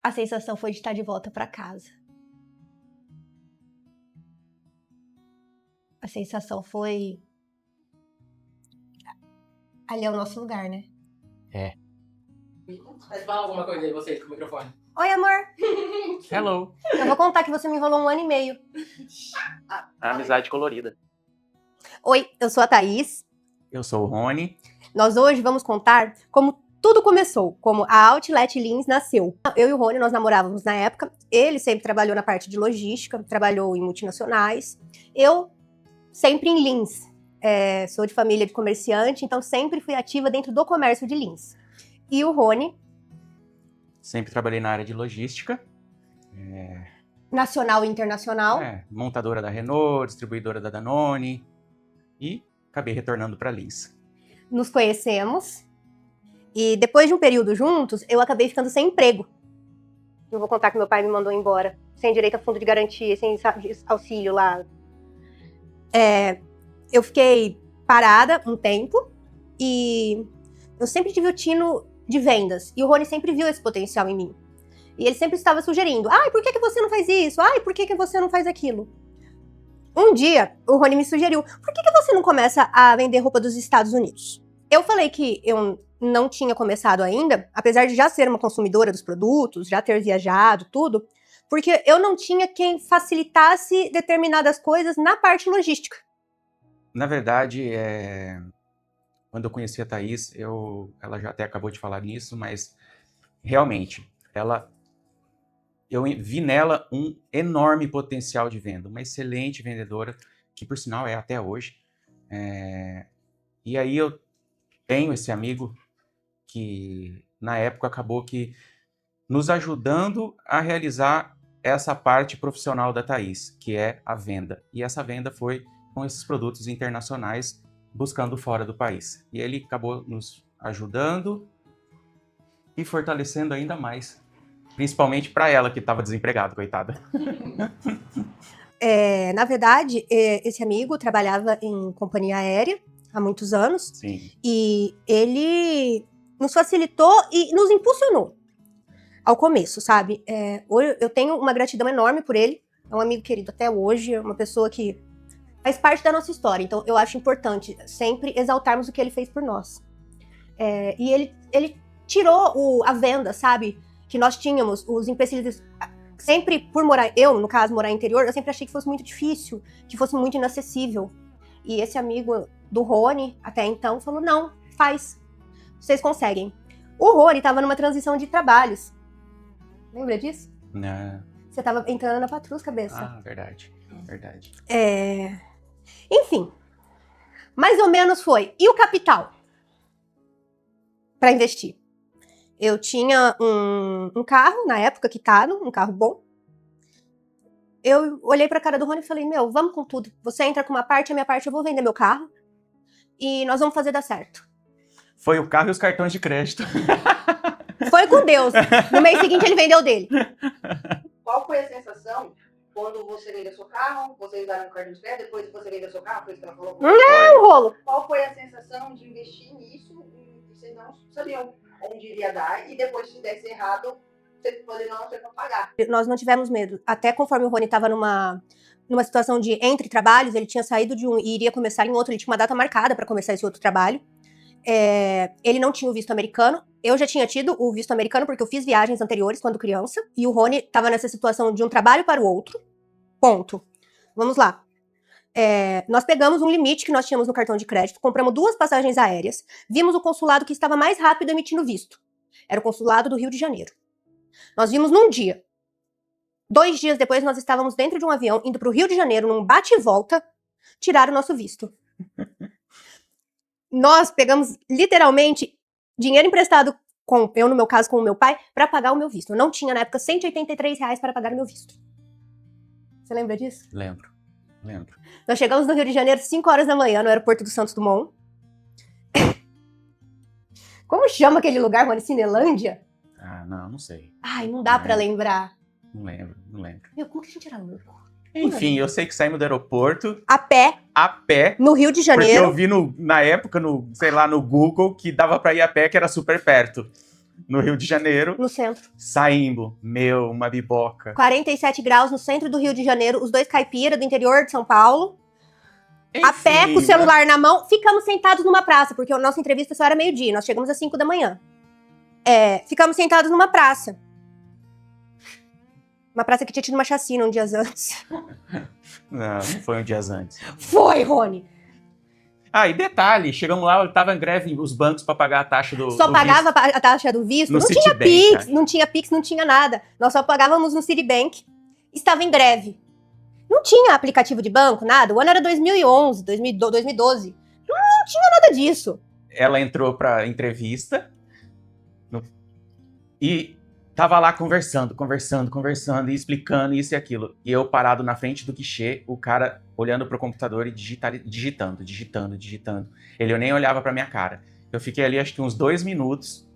a sensação foi de estar de volta pra casa. A sensação foi... Ali é o nosso lugar, né? É. Mas fala alguma coisa aí, vocês, com o microfone. Oi, amor. Hello. Eu vou contar que você me enrolou 1 ano e meio. Amizade colorida. Oi, eu sou a Thaís. Eu sou o Rony. Nós hoje vamos contar como tudo começou, como a Outlet Lins nasceu. Eu e o Rony, nós namorávamos na época. Ele sempre trabalhou na parte de logística, trabalhou em multinacionais. Eu sempre em Lins. Sou de família de comerciante, então sempre fui ativa dentro do comércio de Lins. E o Rony... Sempre trabalhei na área de logística. Nacional e internacional. Montadora da Renault, distribuidora da Danone. E acabei retornando para Lins. Nos conhecemos. E depois de um período juntos, eu acabei ficando sem emprego. Eu vou contar que meu pai me mandou embora. Sem direito a fundo de garantia, sem auxílio lá. Eu fiquei parada um tempo. E eu sempre tive o tino de vendas. E o Rony sempre viu esse potencial em mim. E ele sempre estava sugerindo. Ai, por que você não faz isso? Ai, por que você não faz aquilo? Um dia, o Rony me sugeriu. Por que você não começa a vender roupa dos Estados Unidos? Eu falei que eu não tinha começado ainda, apesar de já ser uma consumidora dos produtos, já ter viajado, tudo, porque eu não tinha quem facilitasse determinadas coisas na parte logística. Na verdade, quando eu conheci a Thaís, ela já até acabou de falar nisso, mas realmente, eu vi nela um enorme potencial de venda, uma excelente vendedora, que por sinal é até hoje. E aí eu tenho esse amigo que na época acabou que nos ajudando a realizar essa parte profissional da Thaís, que é a venda. E essa venda foi com esses produtos internacionais, buscando fora do país. E ele acabou nos ajudando e fortalecendo ainda mais. Principalmente para ela, que estava desempregada, coitada. Na verdade, esse amigo trabalhava em companhia aérea há muitos anos. Sim. E ele nos facilitou e nos impulsionou ao começo, sabe? Hoje eu tenho uma gratidão enorme por ele. É um amigo querido até hoje, é uma pessoa que faz parte da nossa história. Então eu acho importante sempre exaltarmos o que ele fez por nós. E ele tirou a venda, sabe? Que nós tínhamos, os empecilhos. Sempre por no caso, morar no interior, eu sempre achei que fosse muito difícil, que fosse muito inacessível. E esse amigo do Rony, até então, falou, não, faz. Vocês conseguem. O Rony estava numa transição de trabalhos. Lembra disso? Não. Você estava entrando na patrulha, cabeça. Ah, verdade. Enfim, mais ou menos foi. E o capital? Para investir. Eu tinha um carro, na época, quitado, um carro bom. Eu olhei pra cara do Rony e falei, vamos com tudo. Você entra com uma parte, a minha parte eu vou vender meu carro. E nós vamos fazer dar certo. Foi o carro e os cartões de crédito. Foi com Deus. No mês seguinte ele vendeu dele. Qual foi a sensação quando você vendeu seu carro, você usaram o cartão de crédito, depois você vendeu seu carro, foi isso que ela falou? Não, rolo. Qual foi a sensação de investir nisso e vocês não sabiam onde iria dar e depois se desse errado, vocês poderiam não ter para pagar? Nós não tivemos medo. Até conforme o Rony estava numa situação de entre trabalhos, ele tinha saído de um e iria começar em outro, ele tinha uma data marcada para começar esse outro trabalho. Ele não tinha o visto americano. Eu já tinha tido o visto americano porque eu fiz viagens anteriores quando criança. E o Rony estava nessa situação de um trabalho para o outro. Ponto. Vamos lá. Nós pegamos um limite que nós tínhamos no cartão de crédito, compramos 2 passagens aéreas, vimos o consulado que estava mais rápido emitindo visto. Era o consulado do Rio de Janeiro. Nós vimos num dia. 2 dias depois, nós estávamos dentro de um avião, indo para o Rio de Janeiro, num bate e volta, tirar o nosso visto. Nós pegamos, literalmente, dinheiro emprestado, eu no meu caso com o meu pai, para pagar o meu visto. Eu não tinha, na época, R$183 para pagar o meu visto. Você lembra disso? Lembro. Nós chegamos no Rio de Janeiro 5 horas da manhã, no aeroporto do Santos Dumont. Como chama aquele lugar, Rony? Cinelândia? Ah, não sei. Ai, não dá pra lembrar. Não lembro. Meu, como que a gente era louco? Enfim, eu sei que saímos do aeroporto A pé, no Rio de Janeiro. Porque eu vi na época, no Google, que dava pra ir a pé, que era super perto. no Rio de Janeiro. No centro. Saímos, uma biboca. 47 graus no centro do Rio de Janeiro, os dois caipira do interior de São Paulo. A pé, com o celular na mão, ficamos sentados numa praça, porque a nossa entrevista só era meio-dia, nós chegamos às 5 da manhã. Ficamos sentados numa praça. Uma praça que tinha tido uma chacina uns dias antes. Não foi uns dias antes. Foi, Rony! Ah, e detalhe, chegamos lá, tava em greve os bancos para pagar a taxa do Só pagava a taxa do visto, no não tinha Citibank, Pix, né? não tinha Pix, não tinha nada. Nós só pagávamos no Citibank. Estava em greve. Não tinha aplicativo de banco, nada. O ano era 2011, 2012. Não tinha nada disso. Ela entrou pra entrevista e tava lá conversando e explicando isso e aquilo. E eu parado na frente do guichê, o cara olhando pro computador e digitando. Ele nem olhava pra minha cara. Eu fiquei ali acho que uns 2 minutos,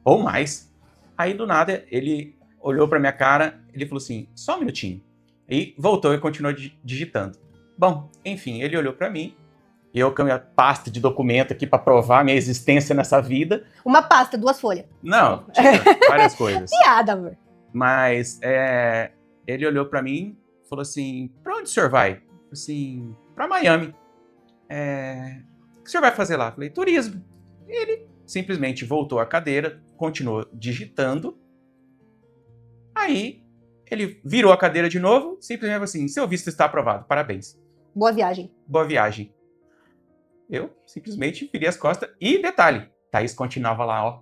ou mais. Aí do nada ele olhou pra minha cara, ele falou assim, só um minutinho. E voltou e continuou digitando. Bom, enfim, ele olhou pra mim. E eu com a minha pasta de documento aqui pra provar minha existência nessa vida. Uma pasta, 2 folhas. Não, tinha várias coisas. Piada, amor. Mas ele olhou pra mim e falou assim, pra onde o senhor vai? Eu falei assim, pra Miami. O que o senhor vai fazer lá? Eu falei, turismo. E ele simplesmente voltou à cadeira, continuou digitando. Aí ele virou a cadeira de novo, simplesmente falou assim, seu visto está aprovado, parabéns. Boa viagem. Boa viagem. Eu simplesmente virei as costas. E detalhe, Thaís continuava lá, ó.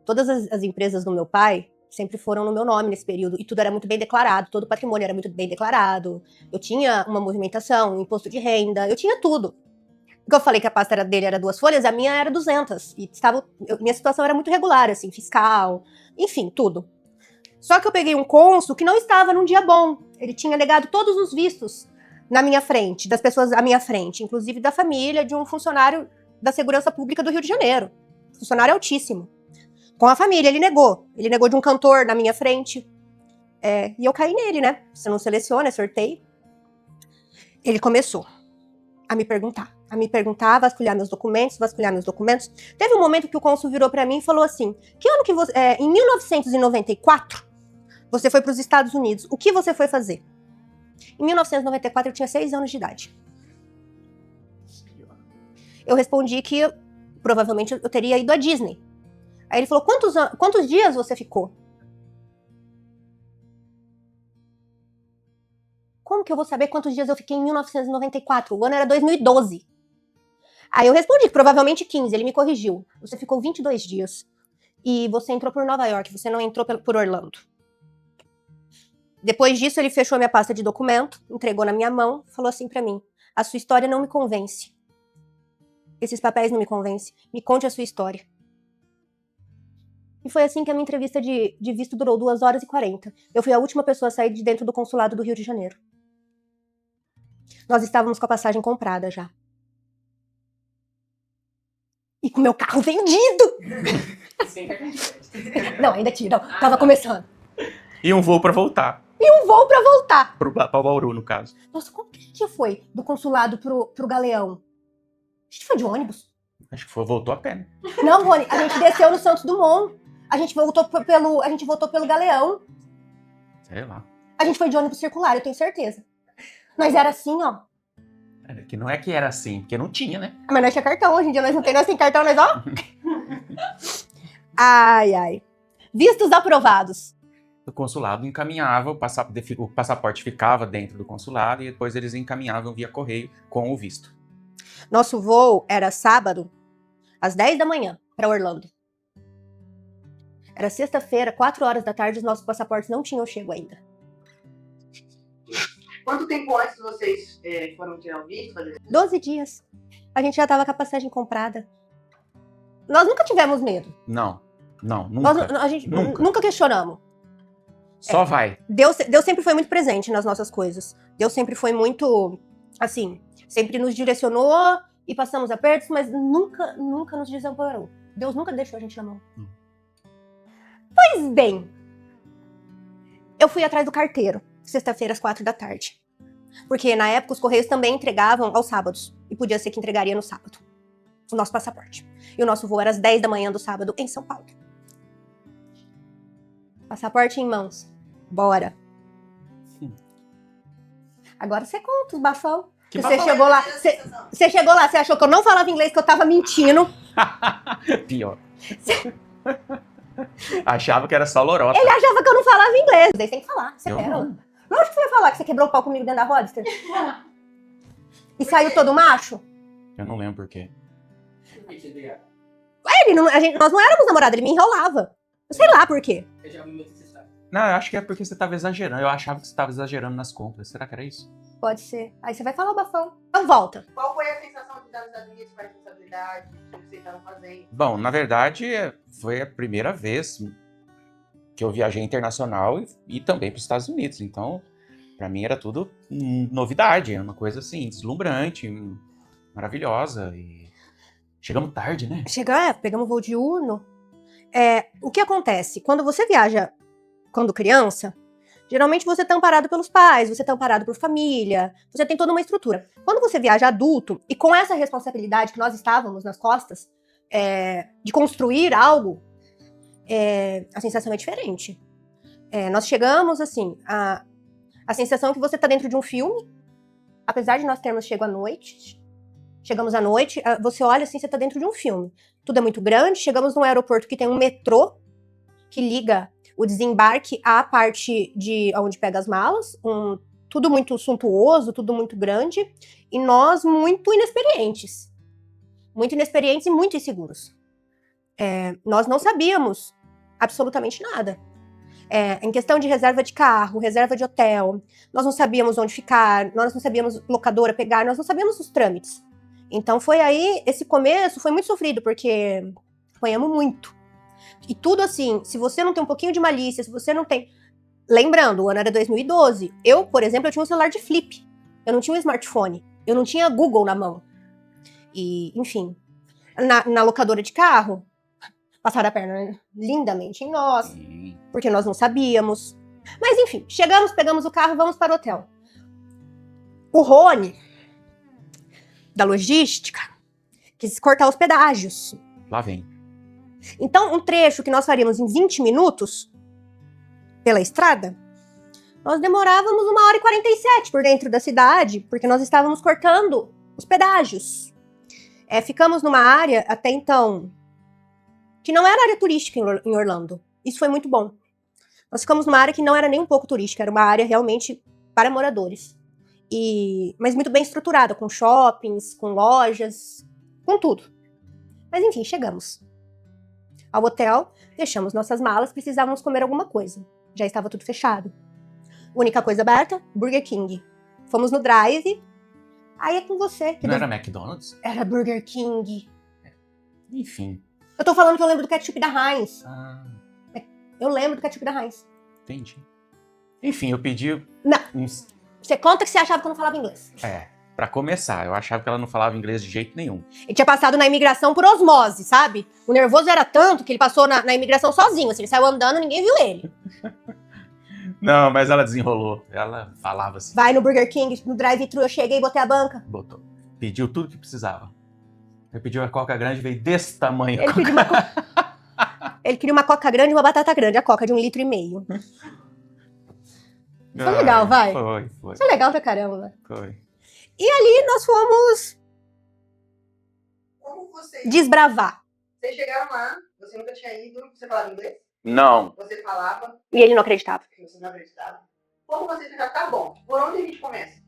Todas as empresas do meu pai sempre foram no meu nome nesse período. E tudo era muito bem declarado, todo o patrimônio era muito bem declarado. Eu tinha uma movimentação, um imposto de renda, eu tinha tudo. Porque eu falei que a pasta dele era 2 folhas, a minha era 200. E minha situação era muito regular, assim, fiscal, enfim, tudo. Só que eu peguei um cônsul que não estava num dia bom. Ele tinha negado todos os vistos na minha frente, das pessoas à minha frente, inclusive da família de um funcionário da segurança pública do Rio de Janeiro. Funcionário altíssimo. Com a família, ele negou. Ele negou de um cantor na minha frente. E eu caí nele, né? Você não seleciona, é sorteio. Ele começou a me perguntar, vasculhar meus documentos. Teve um momento que o cônsul virou pra mim e falou assim, que ano que você... em 1994, você foi pros Estados Unidos. O que você foi fazer? Em 1994, eu tinha 6 anos de idade. Eu respondi que provavelmente eu teria ido à Disney. Aí ele falou, quantos dias você ficou? Como que eu vou saber quantos dias eu fiquei em 1994? O ano era 2012. Aí eu respondi que provavelmente 15. Ele me corrigiu. Você ficou 22 dias. E você entrou por Nova York, você não entrou por Orlando. Depois disso, ele fechou minha pasta de documento, entregou na minha mão, falou assim pra mim, a sua história não me convence. Esses papéis não me convencem. Me conte a sua história. E foi assim que a minha entrevista de visto durou 2 horas e 40. Eu fui a última pessoa a sair de dentro do consulado do Rio de Janeiro. Nós estávamos com a passagem comprada já. E com o meu carro vendido! Sem cartão de crédito. Não, ainda tinha. Não, tava começando. E um voo pra voltar. E um voo pra voltar. Pra Bauru, no caso. Nossa, como que a gente foi do consulado pro Galeão? A gente foi de ônibus? Acho que voltou a pé, né? Não, Rony, a gente desceu no Santos Dumont. A gente voltou pelo Galeão. Sei lá. A gente foi de ônibus circular, eu tenho certeza. Mas era assim, ó. Que não é que era assim, porque não tinha, né? Mas nós tinha cartão, hoje em dia nós não temos cartão, nós ó. Ai, ai. Vistos aprovados. O consulado encaminhava, o passaporte ficava dentro do consulado e depois eles encaminhavam via correio com o visto. Nosso voo era sábado, às 10 da manhã, para Orlando. Era sexta-feira, 4 horas da tarde, os nossos passaportes não tinham chego ainda. Quanto tempo antes vocês foram tirar o visto? 12 dias. A gente já tava com a passagem comprada. Nós nunca tivemos medo. Não, nunca. A gente nunca questionamos. Só vai. Deus sempre foi muito presente nas nossas coisas. Deus sempre foi muito, assim, sempre nos direcionou e passamos apertos, mas nunca nos desamparou. Deus nunca deixou a gente na mão. Pois bem, eu fui atrás do carteiro, sexta-feira às 4 da tarde. Porque na época os Correios também entregavam aos sábados. E podia ser que entregaria no sábado. o nosso passaporte. E o nosso voo era às 10 da manhã do sábado em São Paulo. Passaporte em mãos. Bora. Agora você conta os bafão. Que Você bafão? chegou lá, você chegou lá, você achou que eu não falava inglês, que eu tava mentindo. Pior. Achava que era só lorota. Ele achava que eu não falava inglês. Daí tem que falar, você Eu quer. não. Lógico que você vai falar que você quebrou o pau comigo dentro da Roadster. E saiu todo macho. Eu não lembro por quê. Ele não, nós não éramos namorados, ele me enrolava. Eu sei lá por quê. Eu já vi muito essa história. Não, eu acho que é porque você tava exagerando. Eu achava que você tava exagerando nas compras. Será que era isso? Pode ser. Aí você vai falar o bafão. Então volta. Qual foi a sensação de dar os Estados Unidos com a responsabilidade do que vocês estavam fazendo? Bom, na verdade, foi a primeira vez que eu viajei internacional e também para os Estados Unidos. Então, para mim era tudo novidade. Era uma coisa assim, deslumbrante, maravilhosa. E chegamos tarde, né? Pegamos voo de Uno. O que acontece? Quando você viaja quando criança, geralmente você tá amparado pelos pais, você tá amparado por família, você tem toda uma estrutura. Quando você viaja adulto, e com essa responsabilidade que nós estávamos nas costas, de construir algo, a sensação é diferente. Nós chegamos, assim, a sensação que você tá dentro de um filme, apesar de nós termos chegamos à noite, você olha assim, você tá dentro de um filme. Tudo é muito grande, chegamos num aeroporto que tem um metrô que liga o desembarque à parte de onde pega as malas, tudo muito suntuoso, tudo muito grande, e nós muito inexperientes e muito inseguros. Nós não sabíamos absolutamente nada. Em questão de reserva de carro, reserva de hotel, nós não sabíamos onde ficar, nós não sabíamos locadora pegar, nós não sabíamos os trâmites. Então foi aí, esse começo foi muito sofrido, porque apanhamos muito. E tudo assim, se você não tem um pouquinho de malícia, se você não tem... Lembrando, o ano era 2012. Eu, por exemplo, eu tinha um celular de flip. Eu não tinha um smartphone. Eu não tinha Google na mão. E, enfim, na locadora de carro, passaram a perna lindamente em nós, Sim. porque nós não sabíamos. Mas, enfim, chegamos, pegamos o carro, vamos para o hotel. O Rony, da logística, quis cortar os pedágios. Lá vem. Então, um trecho que nós faríamos em 20 minutos pela estrada, nós demorávamos 1h47 por dentro da cidade, porque nós estávamos cortando os pedágios. Ficamos numa área, até então, que não era área turística em Orlando. Isso foi muito bom. Nós ficamos numa área que não era nem um pouco turística, era uma área realmente para moradores. Mas muito bem estruturada, com shoppings, com lojas, com tudo. Mas enfim, chegamos ao hotel, deixamos nossas malas, precisávamos comer alguma coisa. Já estava tudo fechado. Única coisa aberta, Burger King. Fomos no drive, aí é com você. Não era McDonald's? Era Burger King. Enfim. Eu tô falando que eu lembro do ketchup da Heinz. Ah, Eu lembro do ketchup da Heinz. entendi. Enfim, eu pedi Não. uns... Você conta que você achava que eu não falava inglês. Pra começar, eu achava que ela não falava inglês de jeito nenhum. Ele tinha passado na imigração por osmose, sabe? O nervoso era tanto que ele passou na imigração sozinho. Assim, ele saiu andando, ninguém viu ele. Não, mas ela desenrolou. Ela falava assim. Vai no Burger King, no drive-thru, eu cheguei e botei a banca. Botou. Pediu tudo que precisava. Ele pediu a coca grande, veio desse tamanho. Ele pediu uma Ele queria uma coca grande e uma batata grande. A coca de 1,5 litro. Foi legal, vai. Foi. Isso é legal pra caramba. Foi. E nós fomos Como vocês desbravar. chegaram lá, você nunca tinha ido, você falava inglês? Não. Você falava, E ele não acreditava. você não acreditava. Como você já tá bom, por onde a gente começa?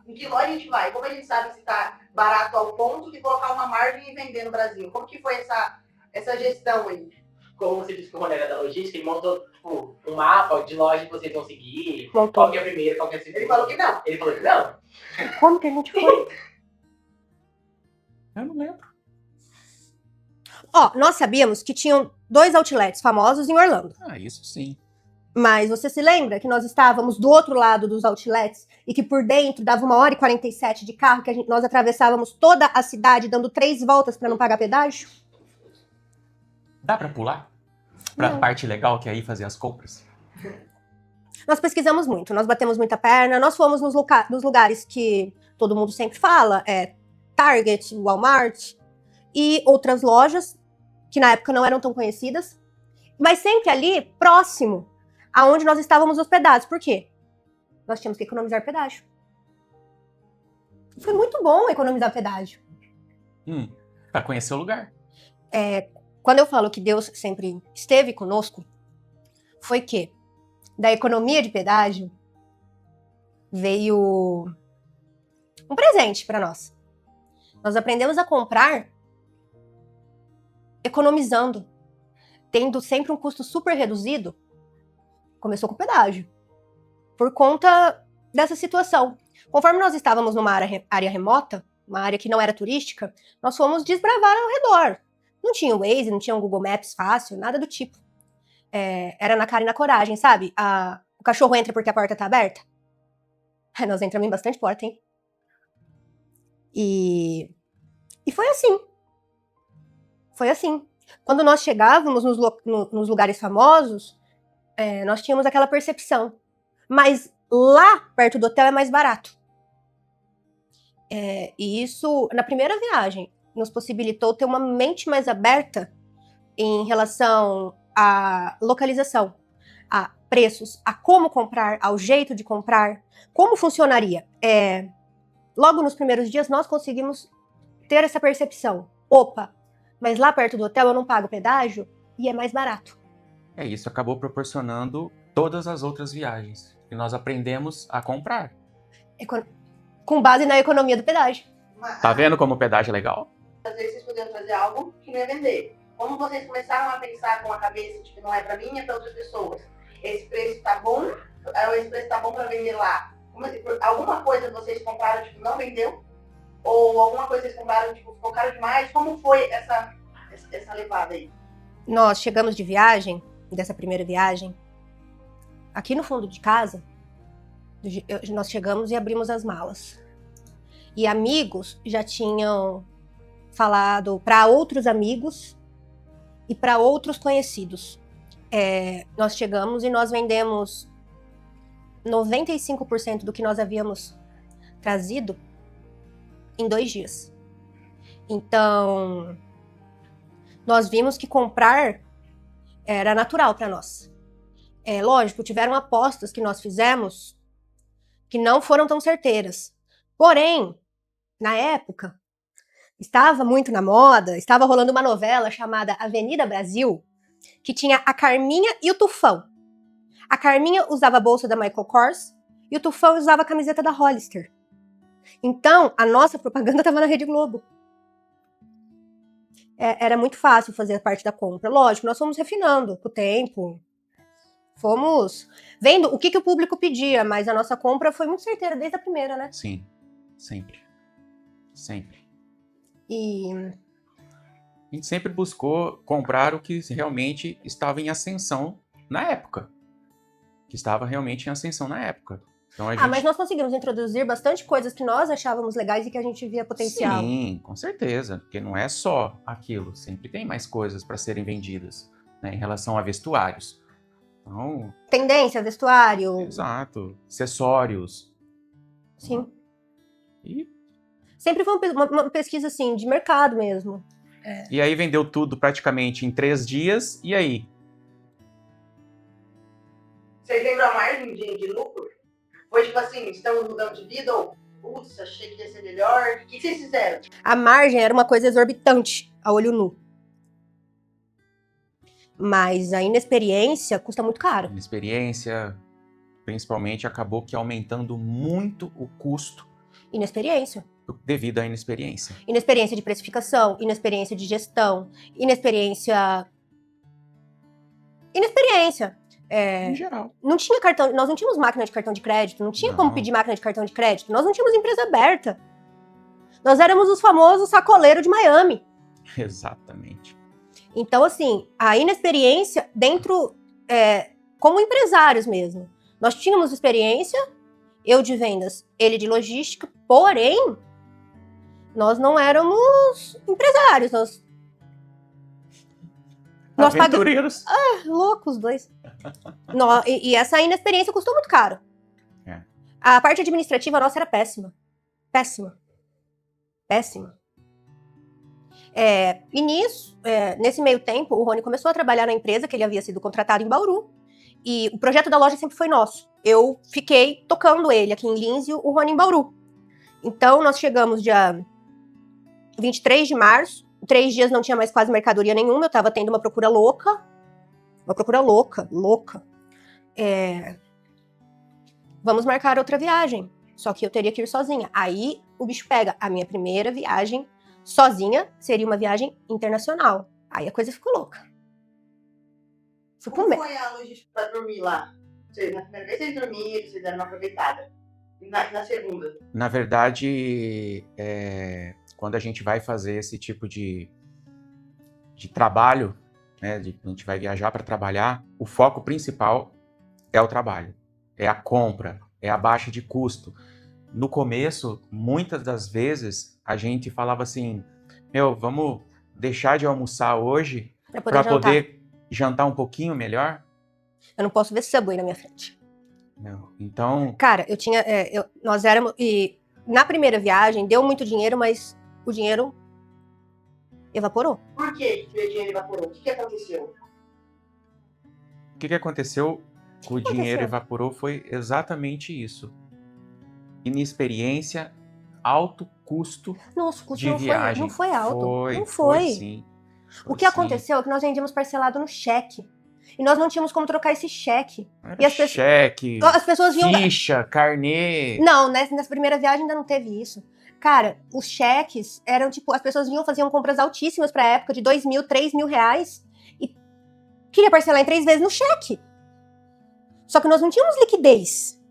Em que loja a gente vai? Como a gente sabe se tá barato ao ponto de colocar uma margem e vender no Brasil? Como que foi essa gestão aí? Como você disse que o Rony era da logística, ele montou tipo, um mapa de loja que vocês vão seguir. Montou. Qual que é a primeira, qual que é a segunda. Ele falou que não. Ele falou que não. Como que a gente foi? Eu não lembro. Ó, nós sabíamos que tinham 2 outlets famosos em Orlando. Ah, isso sim. Mas você se lembra que nós estávamos do outro lado dos outlets e que por dentro dava 1h47 de carro, que nós atravessávamos toda a cidade dando 3 voltas para não pagar pedágio? Dá pra pular? Pra Não. parte legal que é ir fazer as compras? Nós pesquisamos muito, nós batemos muita perna, nós fomos nos lugares que todo mundo sempre fala, Target, Walmart, e outras lojas, que na época não eram tão conhecidas, mas sempre ali, próximo, aonde nós estávamos hospedados. Por quê? Nós tínhamos que economizar pedágio. Foi muito bom economizar pedágio. Pra conhecer o lugar. Quando eu falo que Deus sempre esteve conosco, foi que da economia de pedágio veio um presente para nós. Nós aprendemos a comprar economizando, tendo sempre um custo super reduzido. Começou com pedágio, por conta dessa situação. Conforme nós estávamos numa área remota, uma área que não era turística, nós fomos desbravar ao redor. Não tinha o Waze, não tinha um Google Maps fácil, nada do tipo. Era na cara e na coragem, sabe? O cachorro entra porque a porta tá aberta. Nós entramos em bastante porta, hein? E foi assim. Foi assim. Quando nós chegávamos nos lugares famosos, nós tínhamos aquela percepção. Mas lá perto do hotel é mais barato. E isso, na primeira viagem, nos possibilitou ter uma mente mais aberta em relação à localização, a preços, a como comprar, ao jeito de comprar, como funcionaria. Logo nos primeiros dias, nós conseguimos ter essa percepção. Opa, mas lá perto do hotel eu não pago pedágio e é mais barato. Isso acabou proporcionando todas as outras viagens que nós aprendemos a comprar. Com base na economia do pedágio. Tá vendo como o pedágio é legal? Às vezes vocês poderiam fazer algo que não ia vender. Como vocês começaram a pensar com a cabeça de que não é pra mim, é pra outras pessoas. Esse preço tá bom, esse preço tá bom pra vender lá. Alguma coisa vocês compraram, tipo, não vendeu? Ou alguma coisa vocês compraram, tipo, ficou caro demais? Como foi essa levada aí? Nós chegamos de viagem, dessa primeira viagem, aqui no fundo de casa, nós chegamos e abrimos as malas. E amigos já tinham falado para outros amigos e para outros conhecidos. Nós chegamos e nós vendemos 95% do que nós havíamos trazido em 2 dias. Então, nós vimos que comprar era natural para nós. Lógico, tiveram apostas que nós fizemos que não foram tão certeiras. Porém, na época, estava muito na moda, estava rolando uma novela chamada Avenida Brasil, que tinha a Carminha e o Tufão. A Carminha usava a bolsa da Michael Kors e o Tufão usava a camiseta da Hollister. Então, a nossa propaganda estava na Rede Globo. Era muito fácil fazer parte da compra. Lógico, nós fomos refinando com o tempo. Fomos vendo o que o público pedia, mas a nossa compra foi muito certeira desde a primeira, né? Sim, sempre. Sempre. E A gente sempre buscou comprar o que realmente estava em ascensão na época. Que estava realmente em ascensão na época. Então, mas nós conseguimos introduzir bastante coisas que nós achávamos legais e que a gente via potencial. Sim, com certeza. Porque não é só aquilo. Sempre tem mais coisas para serem vendidas, né, em relação a vestuários. Então, Tendência, vestuário. exato. Acessórios. Sim. E Sempre foi uma pesquisa, assim, de mercado mesmo. E aí vendeu tudo praticamente em 3 dias. E aí? Vocês lembram a margem de lucro? Foi tipo assim, estamos mudando de vida ou, putz, achei que ia ser melhor. O que vocês fizeram? A margem era uma coisa exorbitante a olho nu. Mas a inexperiência custa muito caro. Inexperiência, principalmente, acabou que aumentando muito o custo Inexperiência. devido à inexperiência. Inexperiência de precificação, inexperiência de gestão, inexperiência. Em geral. Não tinha cartão, nós não tínhamos máquina de cartão de crédito, não tinha Não. como pedir máquina de cartão de crédito, nós não tínhamos empresa aberta. Nós éramos os famosos sacoleiros de Miami. Exatamente. Então, assim, a inexperiência dentro, como empresários mesmo. Nós tínhamos experiência, eu de vendas, ele de logística, porém, nós não éramos empresários, nós pagamos... Aventureiros. Loucos os dois. E essa inexperiência custou muito caro. É. A parte administrativa nossa era péssima. Péssima. Péssima. E nisso, nesse meio tempo, o Rony começou a trabalhar na empresa, que ele havia sido contratado em Bauru. E o projeto da loja sempre foi nosso. Eu fiquei tocando ele aqui em Lins e o Rony em Bauru. Então, nós chegamos dia 23 de março. 3 dias não tinha mais quase mercadoria nenhuma. Eu tava tendo uma procura louca. Uma procura louca. Vamos marcar outra viagem. Só que eu teria que ir sozinha. Aí, o bicho pega. A minha primeira viagem sozinha seria uma viagem internacional. Aí a coisa ficou louca. Como foi a logística pra dormir lá? Na primeira vez vocês dormiram, vocês deram uma aproveitada. E na segunda? Na verdade, quando a gente vai fazer esse tipo de trabalho, né, a gente vai viajar para trabalhar, o foco principal é o trabalho, é a compra, é a baixa de custo. No começo, muitas das vezes, a gente falava assim, vamos deixar de almoçar hoje para poder jantar um pouquinho melhor? Eu não posso ver Subway na minha frente. Não. Então... Cara, nós éramos... E na primeira viagem, deu muito dinheiro, mas o dinheiro evaporou. Por que o dinheiro evaporou? O que aconteceu? O que aconteceu com o dinheiro evaporou foi exatamente isso. Inexperiência, alto custo Nossa, o custo de viagem. não foi alto. Não foi. Foi sim. O que aconteceu é que nós vendíamos parcelado no cheque. E nós não tínhamos como trocar esse cheque. E as cheque, as pessoas vinham ficha, carnê. Não, nessa primeira viagem ainda não teve isso. Cara, os cheques eram tipo, as pessoas faziam compras altíssimas pra época, de 2 mil, 3 mil reais. E queria parcelar em 3 vezes no cheque. Só que nós não tínhamos liquidez.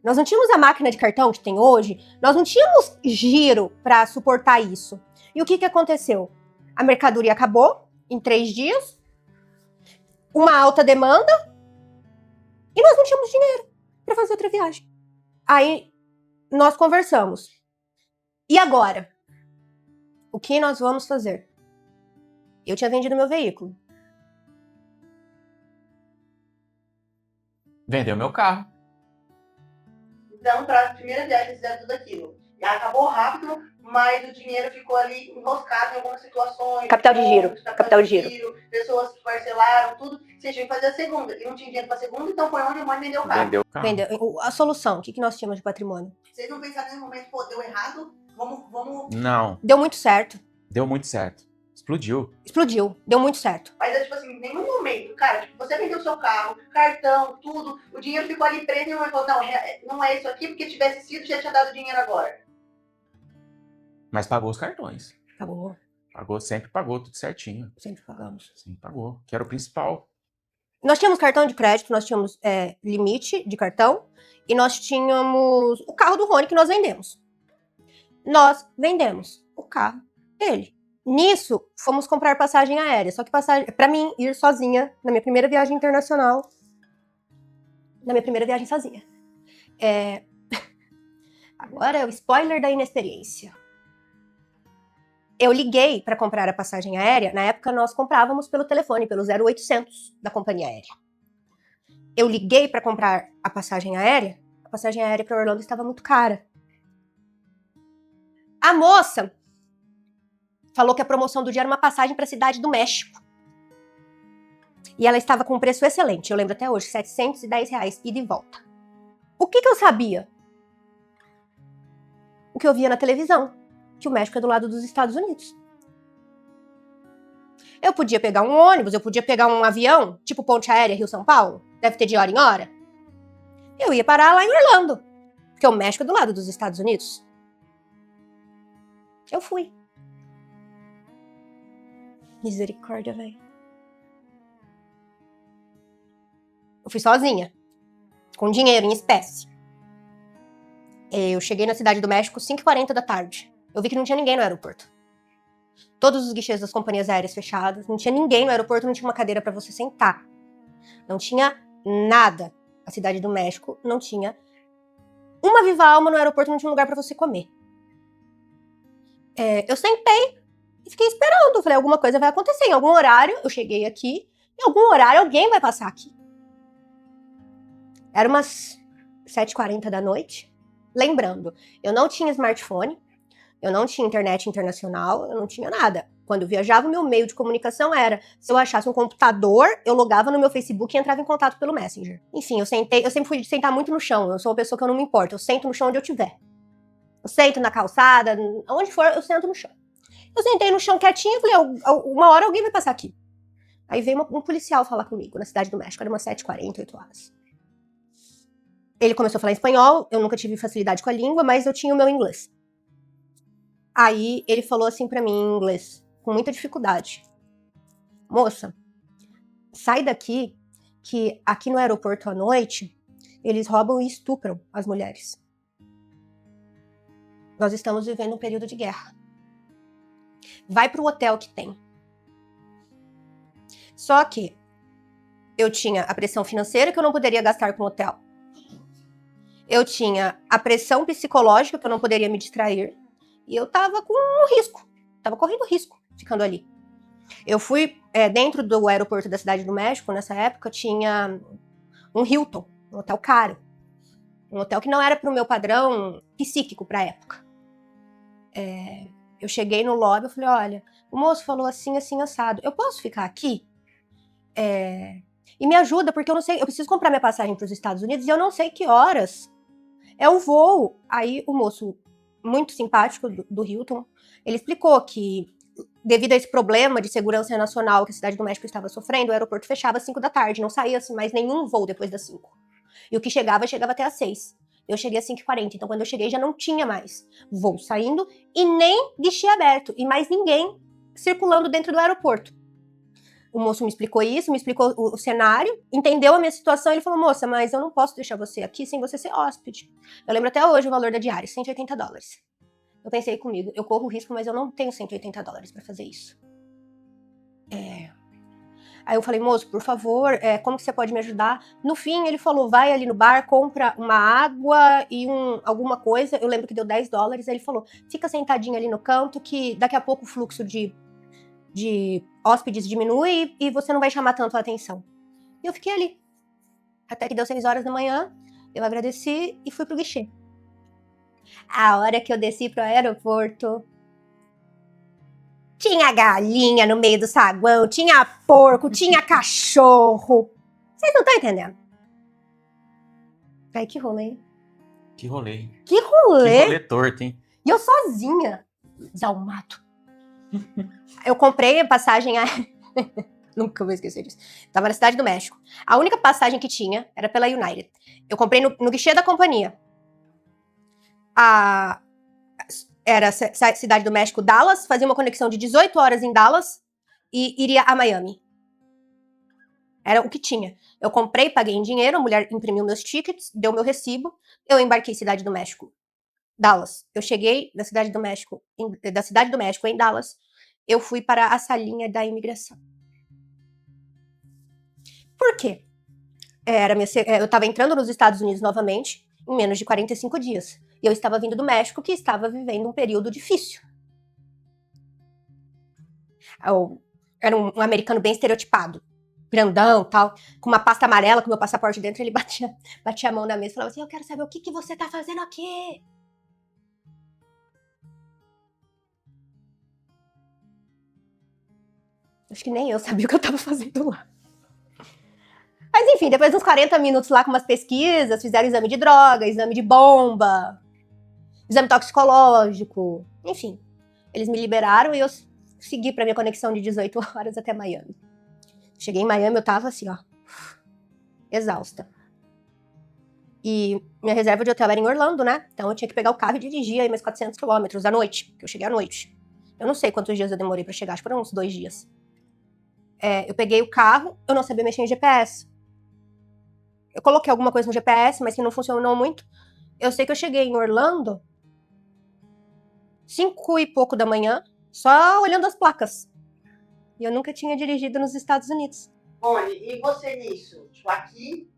Nós não tínhamos a máquina de cartão que tem hoje. Nós não tínhamos giro pra suportar isso. E o que aconteceu? A mercadoria acabou em 3 dias. Uma alta demanda. E nós não tínhamos dinheiro pra fazer outra viagem. Aí, nós conversamos. E agora? O que nós vamos fazer? Eu tinha vendido meu veículo. Vendeu meu carro. Então, para a primeira viagem, vocês fizeram tudo aquilo. E acabou rápido, mas o dinheiro ficou ali enroscado em algumas situações. Capital de giro. Pessoas que parcelaram, tudo. Vocês tinham que fazer a segunda. E não tinha dinheiro para a segunda, então foi onde o Rony vendeu o carro. Vendeu o carro. A solução, o que nós tínhamos de patrimônio? Vocês não pensaram em nenhum momento, pô, deu errado, vamos... Não. Deu muito certo. Deu muito certo. Explodiu. Deu muito certo. Mas, tipo assim, em nenhum momento, cara, tipo, você vendeu seu carro, cartão, tudo, o dinheiro ficou ali preso e não falou, não é isso aqui, porque tivesse sido, já tinha dado dinheiro agora. Mas pagou os cartões. Pagou. Sempre pagou, tudo certinho. Sempre pagamos. Sempre pagou, que era o principal. Nós tínhamos cartão de crédito, nós tínhamos limite de cartão, e nós tínhamos o carro do Rony que nós vendemos. Nós vendemos o carro dele. Nisso, fomos comprar passagem aérea. Só que pra mim, ir sozinha, na minha primeira viagem internacional, sozinha. Agora é o spoiler da inexperiência. Eu liguei para comprar a passagem aérea. Na época, nós comprávamos pelo telefone, pelo 0800 da companhia aérea. Eu liguei para comprar a passagem aérea. A passagem aérea para Orlando estava muito cara. A moça falou que a promoção do dia era uma passagem para a cidade do México. E ela estava com um preço excelente. Eu lembro até hoje, R$710 ida e volta. O que eu sabia? O que eu via na televisão. Que o México é do lado dos Estados Unidos. Eu podia pegar um ônibus, eu podia pegar um avião, tipo ponte aérea Rio-São Paulo. Deve ter de hora em hora. Eu ia parar lá em Orlando. Porque o México é do lado dos Estados Unidos. Eu fui. Misericórdia, velho. Eu fui sozinha. Com dinheiro em espécie. Eu cheguei na cidade do México 5h40 da tarde. Eu vi que não tinha ninguém no aeroporto. Todos os guichês das companhias aéreas fechadas. Não tinha ninguém no aeroporto, não tinha uma cadeira pra você sentar. Não tinha nada. A cidade do México não tinha uma viva alma no aeroporto, não tinha um lugar pra você comer. Eu sentei e fiquei esperando. Falei, alguma coisa vai acontecer. Em algum horário, eu cheguei aqui. Em algum horário, alguém vai passar aqui. Era umas 7h40 da noite. Lembrando, eu não tinha smartphone. Eu não tinha internet internacional, eu não tinha nada. Quando eu viajava, o meu meio de comunicação era, se eu achasse um computador, eu logava no meu Facebook e entrava em contato pelo Messenger. Enfim, eu sempre fui de sentar muito no chão, eu sou uma pessoa que eu não me importo, eu sento no chão onde eu estiver. Eu sento na calçada, onde for, eu sento no chão. Eu sentei no chão quietinho e falei, uma hora alguém vai passar aqui. Aí veio um policial falar comigo, na Cidade do México, era umas 7h40, 8 horas. Ele começou a falar espanhol, eu nunca tive facilidade com a língua, mas eu tinha o meu inglês. Aí ele falou assim pra mim em inglês, com muita dificuldade. Moça, sai daqui, que aqui no aeroporto à noite, eles roubam e estupram as mulheres. Nós estamos vivendo um período de guerra. Vai pro hotel que tem. Só que eu tinha a pressão financeira que eu não poderia gastar com hotel. Eu tinha a pressão psicológica que eu não poderia me distrair. E eu tava com um risco. Tava correndo risco ficando ali. Eu fui dentro do aeroporto da Cidade do México, nessa época, tinha um Hilton, um hotel caro. Um hotel que não era pro meu padrão psíquico pra época. Eu cheguei no lobby e falei, olha, o moço falou assim, assim, assado. Eu posso ficar aqui? E me ajuda, porque eu não sei, eu preciso comprar minha passagem para os Estados Unidos e eu não sei que horas é o voo. Aí o moço, muito simpático do Hilton, ele explicou que devido a esse problema de segurança nacional que a Cidade do México estava sofrendo, o aeroporto fechava às 5 da tarde, não saía mais nenhum voo depois das 5. E o que chegava até às 6. Eu cheguei às 5h40, então quando eu cheguei já não tinha mais voo saindo e nem guichê aberto, e mais ninguém circulando dentro do aeroporto. O moço me explicou isso, me explicou o cenário, entendeu a minha situação, ele falou, moça, mas eu não posso deixar você aqui sem você ser hóspede. Eu lembro até hoje o valor da diária, $180. Eu pensei comigo, eu corro o risco, mas eu não tenho $180 pra fazer isso. Aí eu falei, moço, por favor, como que você pode me ajudar? No fim, ele falou, vai ali no bar, compra uma água e alguma coisa. Eu lembro que deu $10. Aí ele falou, fica sentadinho ali no canto que daqui a pouco o fluxo de hóspedes diminui e você não vai chamar tanto a atenção. E eu fiquei ali. Até que deu 6 horas da manhã, eu agradeci e fui pro guichê. A hora que eu desci pro aeroporto, tinha galinha no meio do saguão, tinha porco, tinha cachorro. Vocês não estão entendendo? Ai, que rolê. Que rolê. Que rolê. Que rolê torto, hein? E eu sozinha. Desalmado. Eu comprei a passagem aérea. Nunca vou esquecer disso. Tava na Cidade do México. A única passagem que tinha era pela United. Eu comprei no guichê da companhia. Era Cidade do México, Dallas, fazia uma conexão de 18 horas em Dallas e iria a Miami. Era o que tinha. Eu comprei, paguei em dinheiro, a mulher imprimiu meus tickets, deu meu recibo, eu embarquei Cidade do México, Dallas. Eu cheguei da Cidade do México em Dallas, eu fui para a salinha da imigração. Por quê? Eu estava entrando nos Estados Unidos novamente em menos de 45 dias. E eu estava vindo do México, que estava vivendo um período difícil. Era um americano bem estereotipado, grandão, tal, com uma pasta amarela, com meu passaporte dentro, ele batia a mão na mesa e falava assim, eu quero saber o que você tá fazendo aqui. Acho que nem eu sabia o que eu tava fazendo lá. Mas enfim, depois de uns 40 minutos lá com umas pesquisas, fizeram exame de droga, exame de bomba, exame toxicológico, enfim. Eles me liberaram e eu segui pra minha conexão de 18 horas até Miami. Cheguei em Miami, eu tava assim, ó, exausta. E minha reserva de hotel era em Orlando, né? Então eu tinha que pegar o carro e dirigir aí mais 400 quilômetros à noite, porque eu cheguei à noite. Eu não sei quantos dias eu demorei pra chegar, acho que foram uns 2 dias. Eu peguei o carro, eu não sabia mexer em GPS. Eu coloquei alguma coisa no GPS, mas que não funcionou muito. Eu sei que eu cheguei em Orlando 5 e pouco da manhã, só olhando as placas. E eu nunca tinha dirigido nos Estados Unidos. Rony, e você nisso? Tipo, aqui,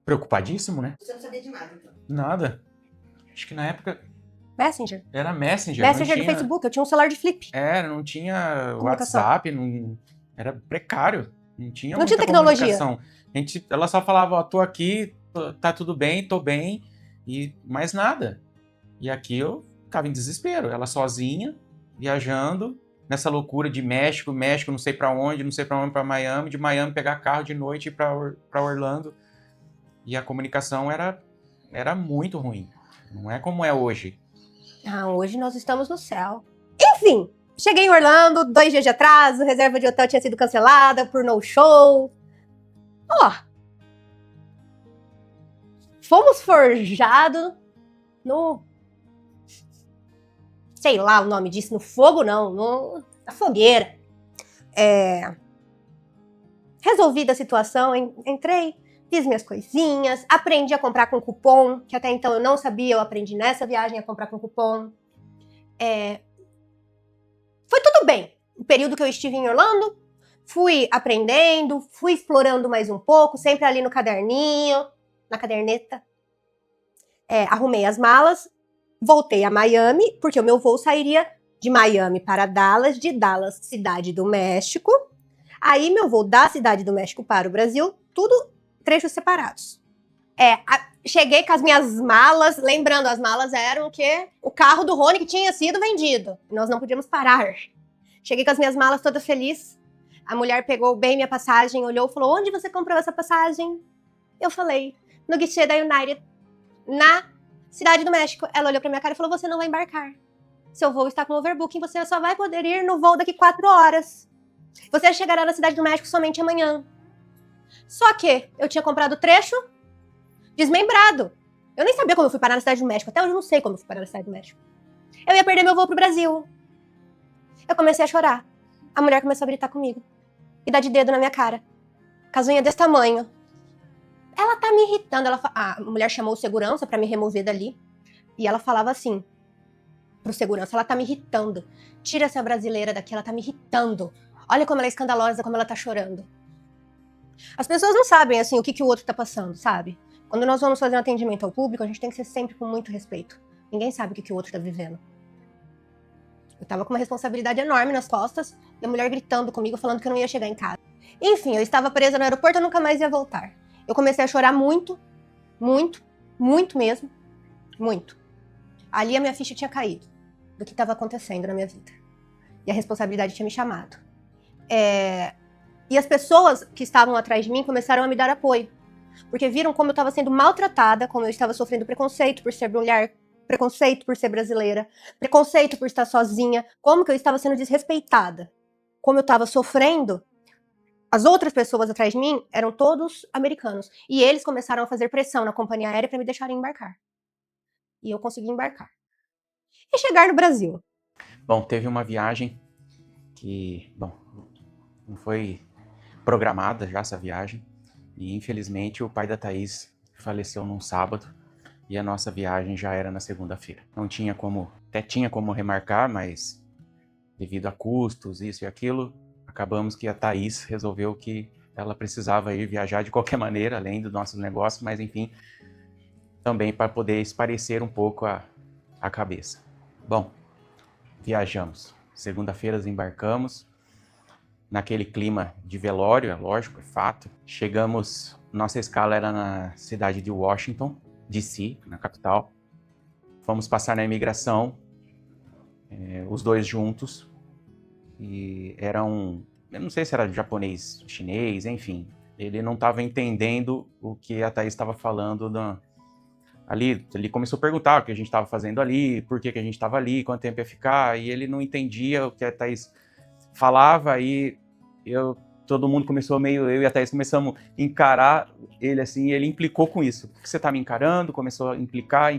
Preocupadíssimo, né? você não sabia de nada, então. Nada. Acho que na época Messenger. era Messenger. Messenger não do tinha, Facebook, eu tinha um celular de flip. não tinha Comunicação. WhatsApp, não, era precário. Não tinha Não tinha muita tecnologia. comunicação. Ela só falava, ó, tô aqui, tá tudo bem, tô bem, e mais nada. E aqui eu tava em desespero. Ela sozinha, viajando, nessa loucura de México, não sei pra onde, pra Miami, de Miami pegar carro de noite e ir pra Orlando. E a comunicação era muito ruim. Não é como é hoje. Ah, hoje nós estamos no céu. Enfim, cheguei em Orlando, 2 dias de atraso, reserva de hotel tinha sido cancelada por no-show. Ó, fomos forjados no... sei lá o nome disso, no fogo não, na fogueira. Resolvida a situação, entrei, fiz minhas coisinhas, aprendi a comprar com cupom, que até então eu não sabia, eu aprendi nessa viagem a comprar com cupom. Foi tudo bem. O período que eu estive em Orlando, fui aprendendo, fui explorando mais um pouco, sempre ali no caderninho, na caderneta. Arrumei as malas, voltei a Miami, porque o meu voo sairia de Miami para Dallas, de Dallas, Cidade do México. Aí meu voo da Cidade do México para o Brasil, tudo trechos separados. Cheguei com as minhas malas, lembrando, as malas eram o quê? O carro do Rony que tinha sido vendido. Nós não podíamos parar. Cheguei com as minhas malas toda feliz. A mulher pegou bem minha passagem, olhou e falou, onde você comprou essa passagem? Eu falei, no guichê da United, na Cidade do México. Ela olhou pra minha cara e falou, você não vai embarcar. Seu voo está com overbooking, você só vai poder ir no voo daqui 4 horas. Você chegará na Cidade do México somente amanhã. Só que eu tinha comprado trecho desmembrado. Eu nem sabia como eu fui parar na Cidade do México. Até hoje eu não sei como eu fui parar na Cidade do México. Eu ia perder meu voo pro Brasil. Eu comecei a chorar. A mulher começou a gritar comigo. E dar de dedo na minha cara. Com as unhas desse tamanho. Ela tá me irritando. A mulher chamou o segurança pra me remover dali. E ela falava assim pro segurança, ela tá me irritando. Tira essa brasileira daqui, ela tá me irritando. Olha como ela é escandalosa, como ela tá chorando. As pessoas não sabem, assim, o que o outro tá passando, sabe? Quando nós vamos fazer um atendimento ao público, a gente tem que ser sempre com muito respeito. Ninguém sabe o que o outro tá vivendo. Eu tava com uma responsabilidade enorme nas costas, e a mulher gritando comigo, falando que eu não ia chegar em casa. Enfim, eu estava presa no aeroporto, eu nunca mais ia voltar. Eu comecei a chorar muito, muito, muito mesmo. Muito. Ali a minha ficha tinha caído do que estava acontecendo na minha vida. E a responsabilidade tinha me chamado. E as pessoas que estavam atrás de mim começaram a me dar apoio. Porque viram como eu estava sendo maltratada, como eu estava sofrendo preconceito por ser mulher, preconceito por ser brasileira, preconceito por estar sozinha, como que eu estava sendo desrespeitada. Como eu estava sofrendo. As outras pessoas atrás de mim eram todos americanos. E eles começaram a fazer pressão na companhia aérea para me deixarem embarcar. E eu consegui embarcar. E chegar no Brasil. Bom, teve uma viagem que, não foi programada já essa viagem. E infelizmente o pai da Thaís faleceu num sábado. E a nossa viagem já era na segunda-feira. Não tinha como, até tinha como remarcar, mas devido a custos, isso e aquilo, acabamos que a Thaís resolveu que ela precisava ir viajar de qualquer maneira, além do nosso negócio, mas enfim, também para poder esparecer um pouco a cabeça. Bom, viajamos. Segunda-feira embarcamos, naquele clima de velório, é lógico, é fato. Chegamos, nossa escala era na cidade de Washington, D.C., na capital. Fomos passar na imigração, os dois juntos, e era eu não sei se era japonês, chinês, enfim, ele não estava entendendo o que a Thaís estava falando ali. Ele começou a perguntar o que a gente estava fazendo ali, por que a gente estava ali, quanto tempo ia ficar, e ele não entendia o que a Thaís falava, e todo mundo começou eu e a Thaís começamos a encarar ele assim, e ele implicou com isso. Por que você está me encarando? Começou a implicar.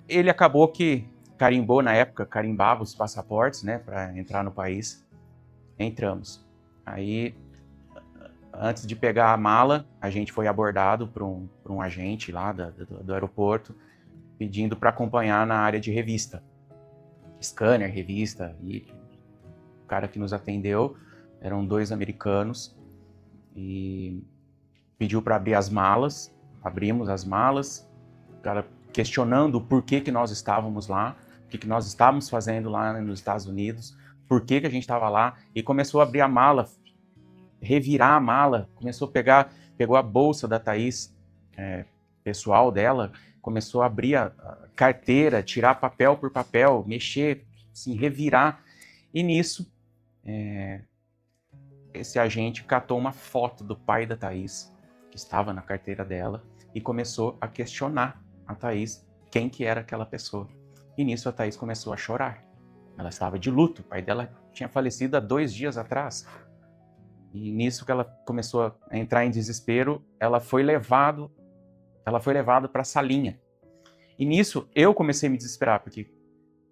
Ele acabou que carimbou, na época, carimbava os passaportes, né, para entrar no país. Entramos. Aí, antes de pegar a mala, a gente foi abordado por um agente lá do aeroporto, pedindo para acompanhar na área de revista. Scanner, revista, e o cara que nos atendeu eram 2 americanos e pediu para abrir as malas. Abrimos as malas, o cara questionando o porquê que nós estávamos lá, o que nós estávamos fazendo lá nos Estados Unidos, por que a gente estava lá, e começou a abrir a mala, revirar a mala, pegou a bolsa da Thaís, pessoal dela começou a abrir a carteira, tirar papel por papel, mexer, assim, revirar. E nisso, esse agente catou uma foto do pai da Thaís, que estava na carteira dela, e começou a questionar a Thaís quem que era aquela pessoa. E nisso a Thaís começou a chorar. Ela estava de luto, o pai dela tinha falecido há 2 dias atrás. E nisso que ela começou a entrar em desespero, ela foi levada para a salinha. E nisso eu comecei a me desesperar, porque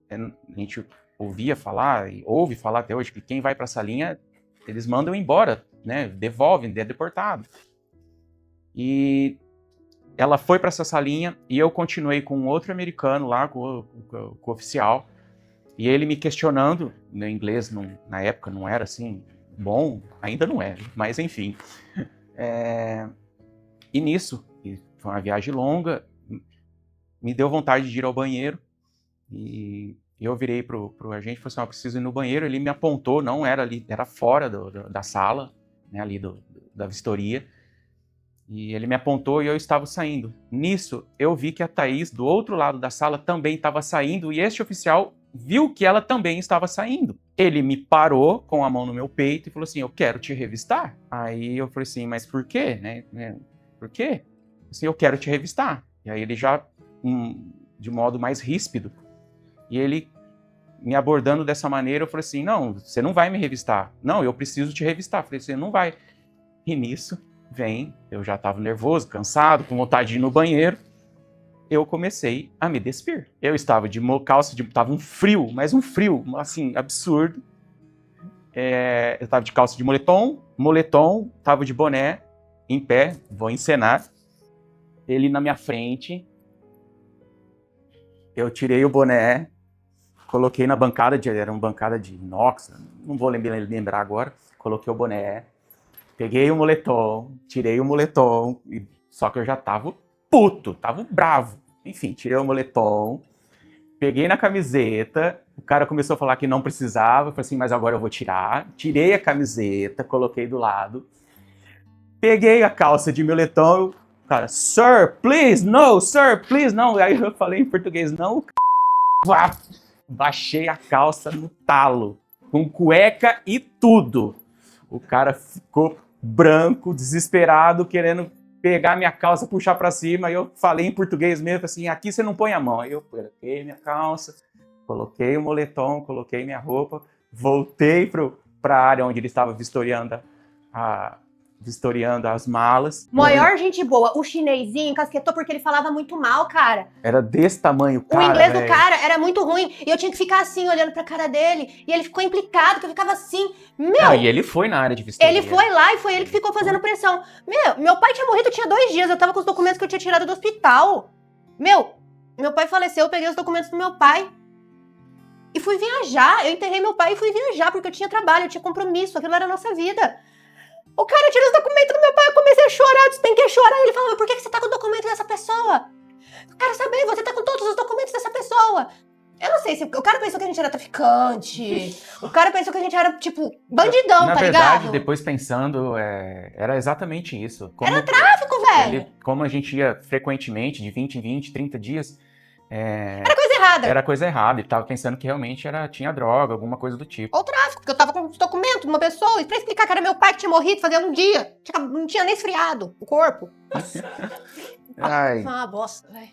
a gente ouvia falar, e ouve falar até hoje, que quem vai para a salinha, eles mandam embora, né? Devolvem, é deportado. E ela foi para essa salinha e eu continuei com um outro americano lá, com o oficial, e ele me questionando. Meu inglês na época não era assim bom, ainda não é, mas enfim. E nisso, foi uma viagem longa, me deu vontade de ir ao banheiro, e eu virei pro agente e falei assim, eu preciso ir no banheiro. Ele me apontou, não era ali, era fora da sala, né, ali da vistoria. E ele me apontou e eu estava saindo. Nisso, eu vi que a Thaís, do outro lado da sala, também estava saindo, e este oficial viu que ela também estava saindo. Ele me parou com a mão no meu peito e falou assim, eu quero te revistar. Aí eu falei assim, mas por quê? Né? Por quê? Assim, eu quero te revistar. E aí ele já, de modo mais ríspido, e ele me abordando dessa maneira, eu falei assim, não, você não vai me revistar. Não, eu preciso te revistar. Eu falei assim, não vai. E nisso, eu já estava nervoso, cansado, com vontade de ir no banheiro, eu comecei a me despir. Eu estava de calça, estava um frio, mas um frio, assim, absurdo. Eu estava de calça de moletom, estava de boné, em pé, vou encenar. Ele na minha frente, eu tirei o boné, coloquei na bancada, era uma bancada de inox, não vou lembrar agora, coloquei o boné, peguei o moletom, tirei o moletom, só que eu já tava puto, tava bravo. Enfim, tirei o moletom, peguei na camiseta, o cara começou a falar que não precisava, eu falei assim, mas agora eu vou tirar. Tirei a camiseta, coloquei do lado, peguei a calça de moletom, o cara, sir, please, no, sir, please, no. Aí eu falei em português, não, baixei a calça no talo, com cueca e tudo. O cara ficou branco, desesperado, querendo pegar minha calça, puxar pra cima. Aí eu falei em português mesmo, assim, aqui você não põe a mão. Aí eu coloquei minha calça, coloquei o moletom, coloquei minha roupa, voltei pra área onde ele estava vistoriando as malas. Maior gente boa. O chinesinho encasquetou porque ele falava muito mal, cara. Era desse tamanho, cara. O inglês do cara era muito ruim. E eu tinha que ficar assim, olhando pra cara dele. E ele ficou implicado, que eu ficava assim. Meu! E ele foi na área de vistoria. Ele foi lá e foi ele que ficou fazendo pressão. Meu pai tinha morrido, tinha 2 dias. Eu tava com os documentos que eu tinha tirado do hospital. Meu pai faleceu, eu peguei os documentos do meu pai. E fui viajar. Eu enterrei meu pai e fui viajar, porque eu tinha trabalho, eu tinha compromisso. Aquilo era a nossa vida. O cara tira os documentos do meu pai, eu comecei a chorar, eu despenquei a chorar. Ele falava, por que você tá com o documento dessa pessoa? Eu quero saber, você tá com todos os documentos dessa pessoa. Eu não sei se o cara pensou que a gente era traficante. O cara pensou que a gente era, tipo, bandidão, tá ligado? Na verdade, depois pensando, era exatamente isso. Era tráfico, velho. Como a gente ia frequentemente, de 20 em 20, 30 dias... Era coisa errada. Era coisa errada, e tava pensando que realmente tinha droga, alguma coisa do tipo. Ou tráfico, porque eu tava com os documentos de uma pessoa, e pra explicar que era meu pai que tinha morrido fazia um dia. Não tinha nem esfriado o corpo. Nossa. Ai. Foi uma bosta, velho.